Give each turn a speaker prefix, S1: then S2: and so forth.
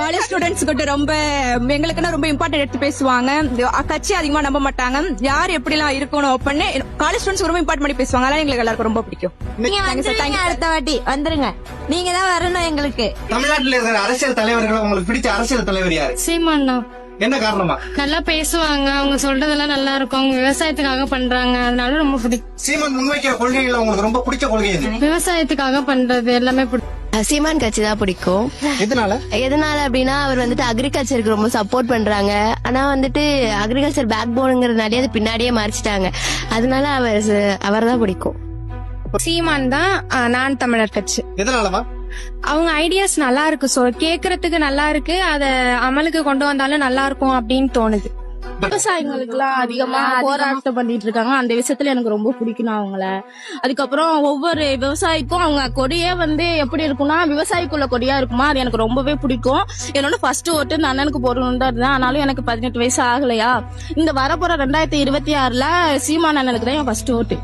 S1: College students கிட்ட ரொம்ப எங்களுக்குன்னா ரொம்ப இம்பார்ட்டன்ட் எடுத்து பேசுவாங்க. கட்சி அதிகமா நம்ப மாட்டாங்க. யார் எப்படி எல்லாம் இருக்கணும் அப்படின்னு காலேஜ் ஸ்டூடெண்ட்ஸ் ரொம்ப இம்பார்ட் பண்ணி பேசுவாங்க. அதனால எங்களுக்கு எல்லாருக்கும் ரொம்ப பிடிக்கும்.
S2: அடுத்த வாட்டி வந்துருங்க, நீங்க தான் வரணும் எங்களுக்கு.
S3: தமிழ்நாட்டில் இருக்கிற அரசியல் தலைவர்கள் உங்களுக்கு பிடிச்ச அரசியல் தலைவர் யாரு?
S4: சீமான் தான்.
S3: என்ன காரணமா?
S4: நல்லா பேசுவாங்க, அவங்க சொல்றதெல்லாம் நல்லா இருக்கும், அவங்க விவசாயத்துக்காக பண்றாங்க, அதனால ரொம்ப பிடிக்கும்.
S3: சீமான் முன்வைக்கிற கொள்கைகள் உங்களுக்கு ரொம்ப பிடிச்ச கொள்கை எது?
S4: விவசாயத்துக்காக பண்றது எல்லாமே பிடிக்கும்.
S2: சீமான் கட்சி தான் பிடிக்கும். எதனால அப்படின்னா அவர் வந்துட்டு அக்ரிகல்ச்சருக்கு ரொம்ப சப்போர்ட் பண்றாங்க. ஆனா வந்துட்டு அக்ரிகல்ச்சர் பேக் போனுங்கிறதுனாலே அது பின்னாடியே மறைச்சிட்டாங்க. அதனால அவர் தான் பிடிக்கும்.
S4: சீமான் தான். நான் தமிழர் கட்சி.
S3: எதனாலமா?
S4: அவங்க ஐடியாஸ் நல்லா இருக்கு, கேக்குறதுக்கு நல்லா இருக்கு, அத அமலுக்கு கொண்டு வந்தாலும் நல்லா இருக்கும் அப்படின்னு தோணுது.
S5: விவசாயிகளுக்கு எல்லாம் அதிகமா போராட்டம் பண்ணிட்டு இருக்காங்க. அந்த விஷயத்துல எனக்கு ரொம்ப பிடிக்கும் அவங்கள. அதுக்கப்புறம் ஒவ்வொரு விவசாயிக்கும் அவங்க கொடியே எப்படி இருக்கும்னா விவசாயிக்குள்ள கொடியா இருக்குமா, அது எனக்கு ரொம்பவே பிடிக்கும். என்னோட ஃபர்ஸ்ட் ஓட்டு இந்த அண்ணனுக்கு போடணும் தான் இருந்தேன். ஆனாலும் எனக்கு 18 வயசு ஆகலையா. இந்த வரப்போற 2026ல சீமான் அண்ணனுக்கு தான் என் ஃபர்ஸ்ட் ஓட்டு.